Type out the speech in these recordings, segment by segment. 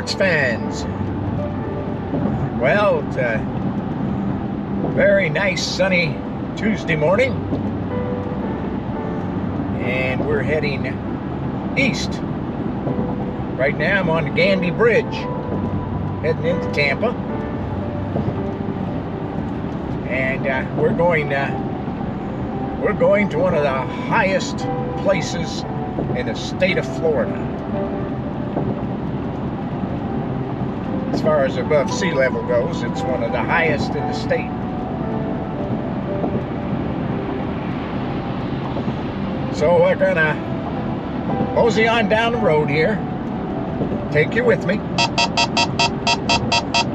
sports fans. Well, it's a very nice sunny Tuesday morning, and we're heading east. Right now I'm on the Gandy Bridge, heading into Tampa, and we're going to one of the highest places in the state of Florida. As far as above sea level goes, it's one of the highest in the state. So we're gonna mosey on down the road here, take you with me,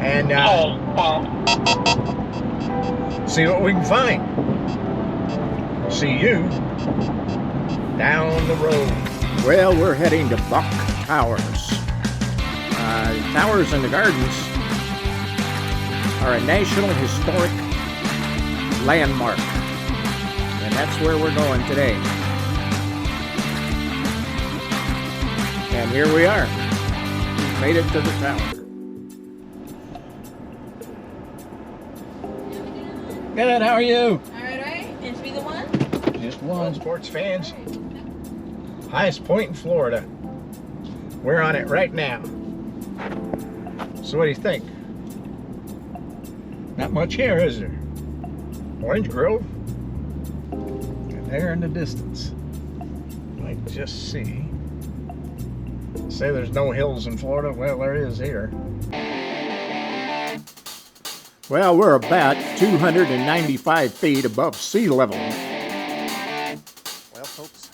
and see what we can find. See you down the road. Well, we're heading to Bok Towers. The towers and the gardens are a National Historic Landmark, and that's where we're going today. And here we are. We've made it to the tower. Good, how are you? Alright, and to be the one? Just one, sports fans. Highest point in Florida. We're on it right now. So what do you think? Not much here, is there? Orange Grove. And there in the distance. I just see. Say there's no hills in Florida. Well, there is here. Well, we're about 295 feet above sea level. Well, folks,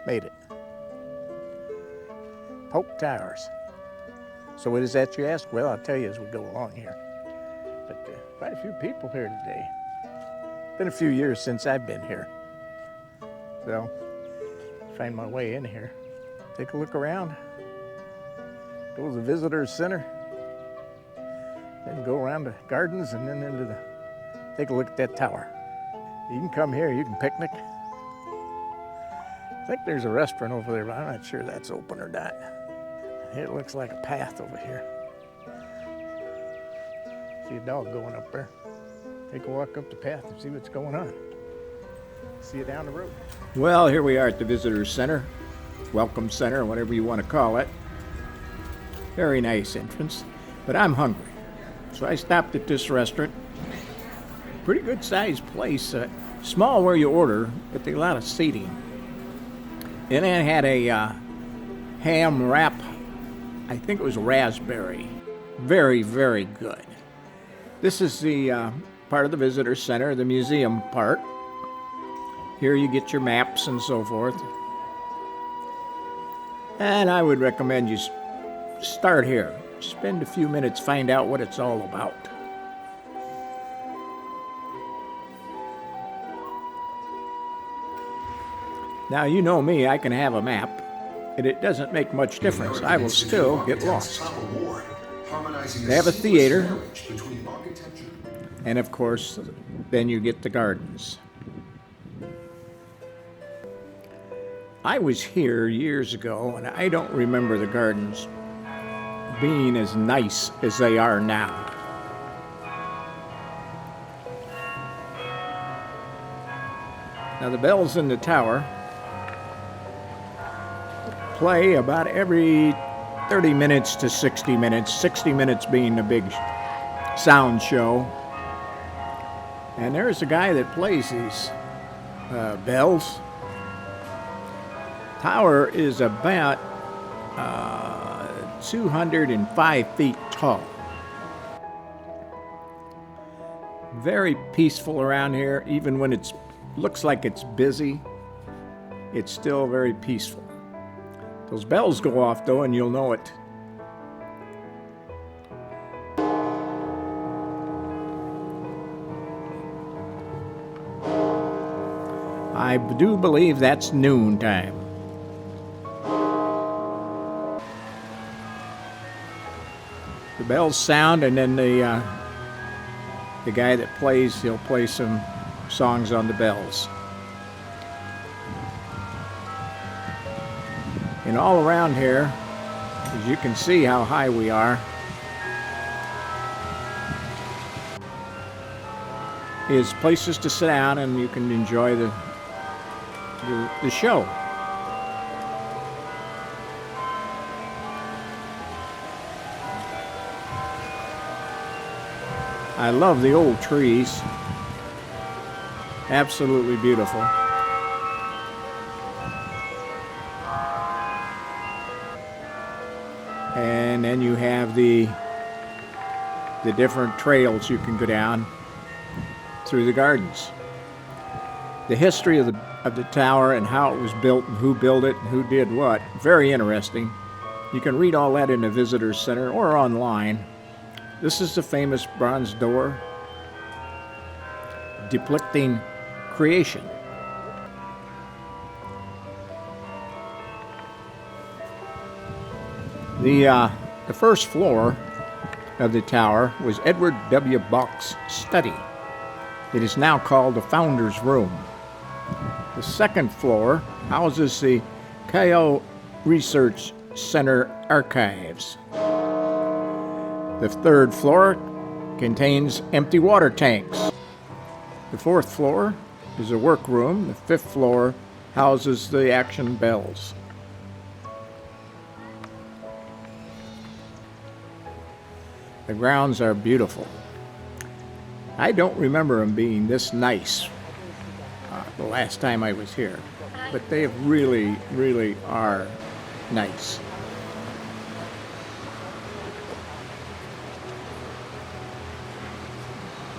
made it. Bok Towers. So what is that, you ask? Well, I'll tell you as we go along here. But quite a few people here today. Been a few years since I've been here. So, find my way in here. Take a look around. Go to the visitor center. Then go around the gardens and then into the, take a look at that tower. You can come here, you can picnic. I think there's a restaurant over there, but I'm not sure that's open or not. It looks like a path over here. See a dog going up there. Take a walk up the path and see what's going on. See you down the road. Well, here we are at the visitor center, welcome center, whatever you want to call it. Very nice entrance, but I'm hungry. So I stopped at this restaurant. Pretty good sized place, small where you order, but they a lot of seating. And it had a ham wrap. I think it was raspberry. Very, very good. This is the part of the visitor center, the museum part. Here you get your maps and so forth. And I would recommend you start here. Spend a few minutes, find out what it's all about. Now, you know me, I can have a map, and it doesn't make much difference. I will still get lost. They have a theater, and of course, then you get the gardens. I was here years ago, and I don't remember the gardens being as nice as they are now. Now, the bells in the tower play about every 30 minutes to 60 minutes, 60 minutes being the big sound show. And there's a guy that plays these bells. Tower is about 205 feet tall. Very peaceful around here. Even when it looks like it's busy, it's still very peaceful. Those bells go off though, and you'll know it. I do believe that's noon time. The bells sound, and then the guy that plays, he'll play some songs on the bells. And all around here, as you can see how high we are, is places to sit down and you can enjoy the show. I love the old trees. Absolutely beautiful. And then you have the different trails you can go down through the gardens. The history of the tower and how it was built and who built it and who did what, very interesting. You can read all that in the Visitor Center or online. This is the famous bronze door depicting creation. The first floor of the tower was Edward W. Bok's study. It is now called the Founder's Room. The second floor houses the Keio Research Center archives. The third floor contains empty water tanks. The fourth floor is a workroom. The fifth floor houses the action bells. The grounds are beautiful. I don't remember them being this nice the last time I was here, but they really, really are nice.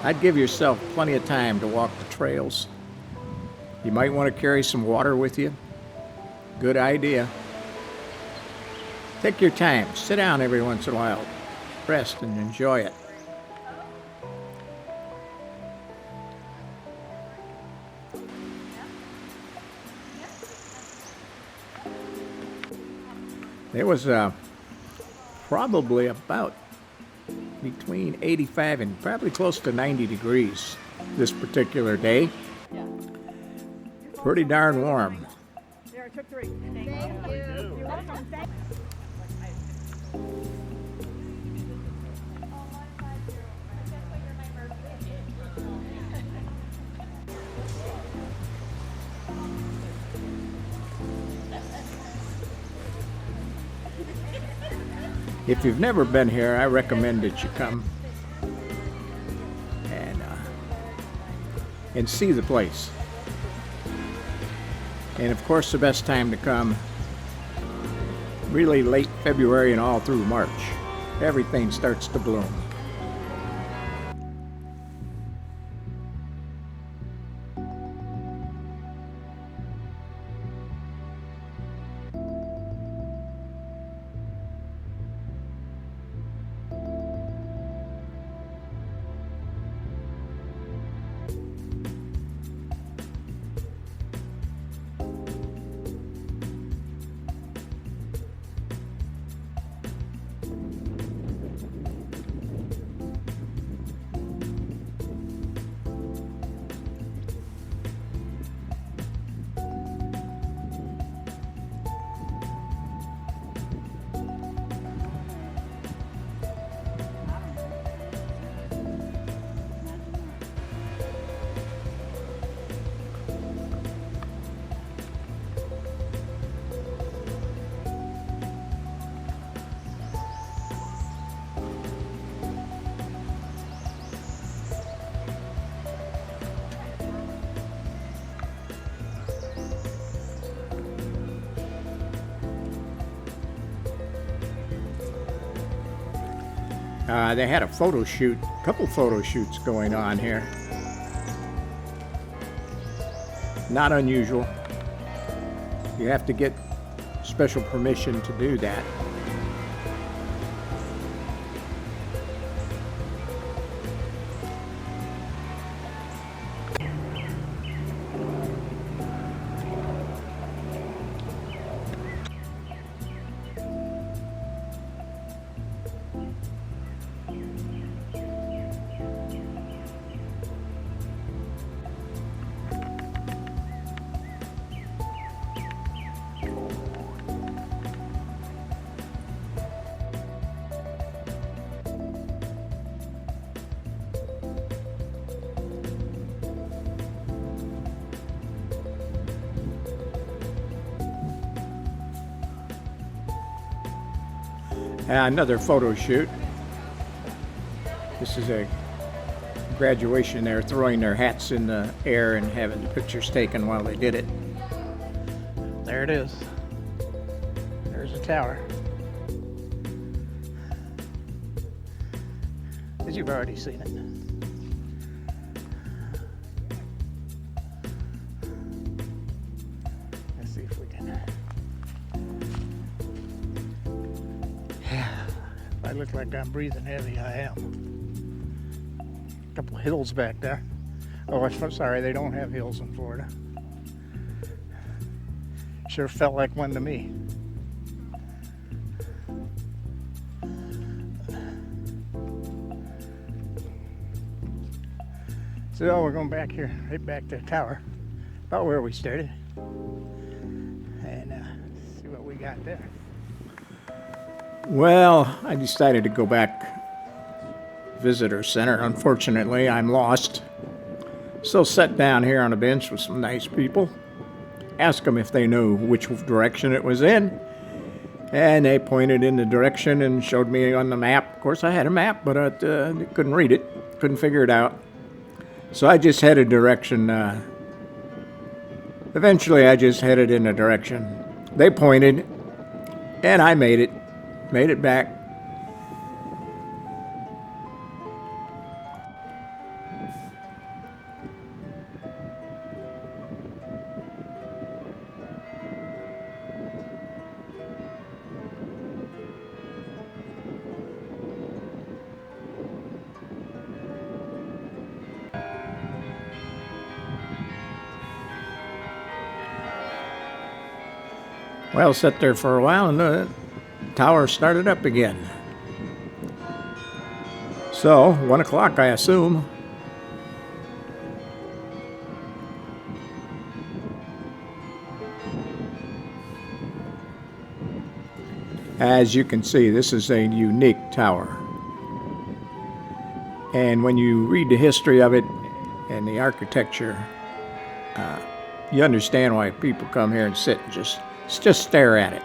I'd give yourself plenty of time to walk the trails. You might want to carry some water with you. Good idea. Take your time. Sit down every once in a while. Rest and enjoy it. There was probably about between 85 and probably close to 90 degrees this particular day. Pretty darn warm. There, I took 3. Thank you. You're welcome. If you've never been here, I recommend that you come and see the place. And of course, the best time to come, really late February and all through March. Everything starts to bloom. They had a couple photo shoots going on here. Not unusual. You have to get special permission to do that. Another photo shoot. This is a graduation. They're throwing their hats in the air and having the pictures taken while they did it. There it is. There's the tower. As you've already seen it. Let's see if we can. Yeah, if I look like I'm breathing heavy, I am. A couple of hills back there. Oh, I'm sorry, they don't have hills in Florida. Sure felt like one to me. So we're going back here, right back to the tower, about where we started, and see what we got there. Well, I decided to go back visitor center. Unfortunately, I'm lost. So sat down here on a bench with some nice people, asked them if they knew which direction it was in, and they pointed in the direction and showed me on the map. Of course, I had a map, but I couldn't read it, couldn't figure it out. So I just headed direction, eventually I just headed in a direction. They pointed, and I made it back. Well, sat there for a while and the tower started up again. So, 1 o'clock, I assume. As you can see, this is a unique tower. And when you read the history of it and the architecture, you understand why people come here and sit and just stare at it.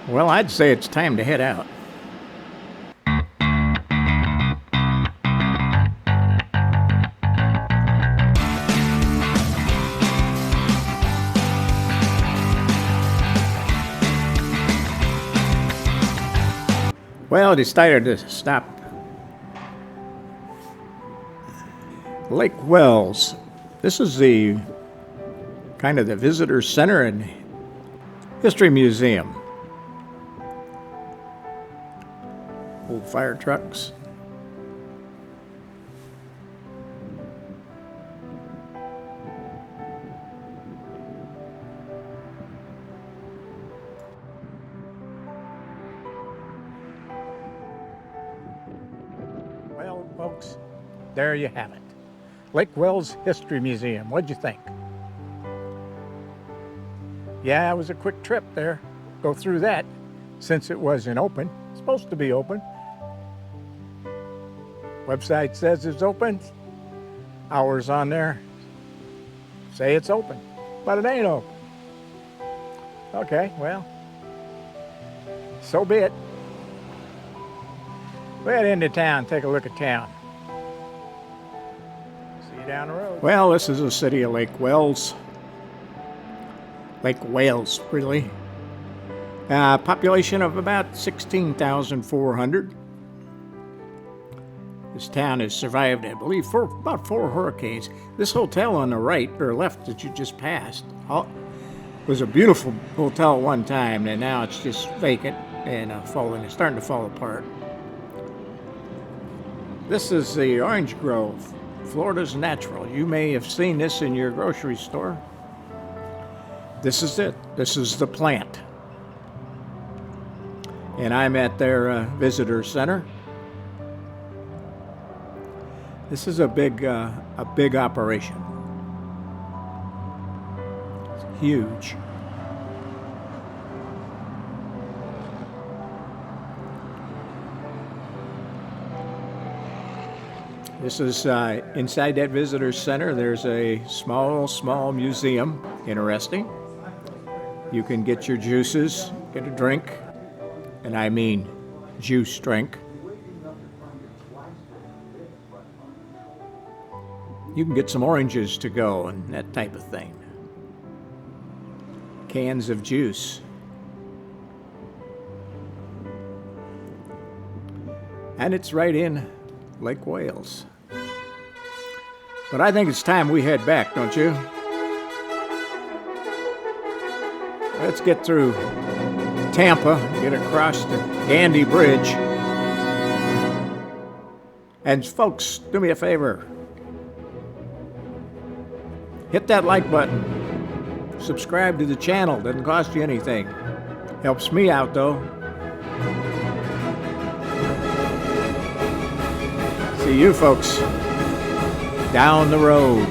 Well, I'd say it's time to head out. Well, I decided to stop. Lake Wells. This is the kind of the visitor center and history museum. Old fire trucks. Well, folks, there you have it. Lake Wells History Museum. What'd you think? Yeah, it was a quick trip there. Go through that since it wasn't open. It's supposed to be open. Website says it's open. Hours on there say it's open, but it ain't open. Okay, well, so be it. We'll head into town, take a look at town. See you down the road. Well, this is the city of Lake Wells. Lake Wales, really. Population of about 16,400. This town has survived, I believe, for about 4 hurricanes. This hotel on the right or left that you just passed was a beautiful hotel at one time, and now it's just vacant and it's starting to fall apart. This is the orange grove, Florida's natural. You may have seen this in your grocery store. This is it. This is the plant. And I'm at their visitor center. This is a big operation. It's huge. This is inside that visitor center. There's a small museum. Interesting. You can get your juices, get a drink, and I mean juice drink. You can get some oranges to go and that type of thing. Cans of juice. And it's right in Lake Wales. But I think it's time we head back, don't you? Let's get through Tampa, get across the Gandy Bridge. And folks, do me a favor. Hit that like button. Subscribe to the channel. Doesn't cost you anything. Helps me out, though. See you folks down the road.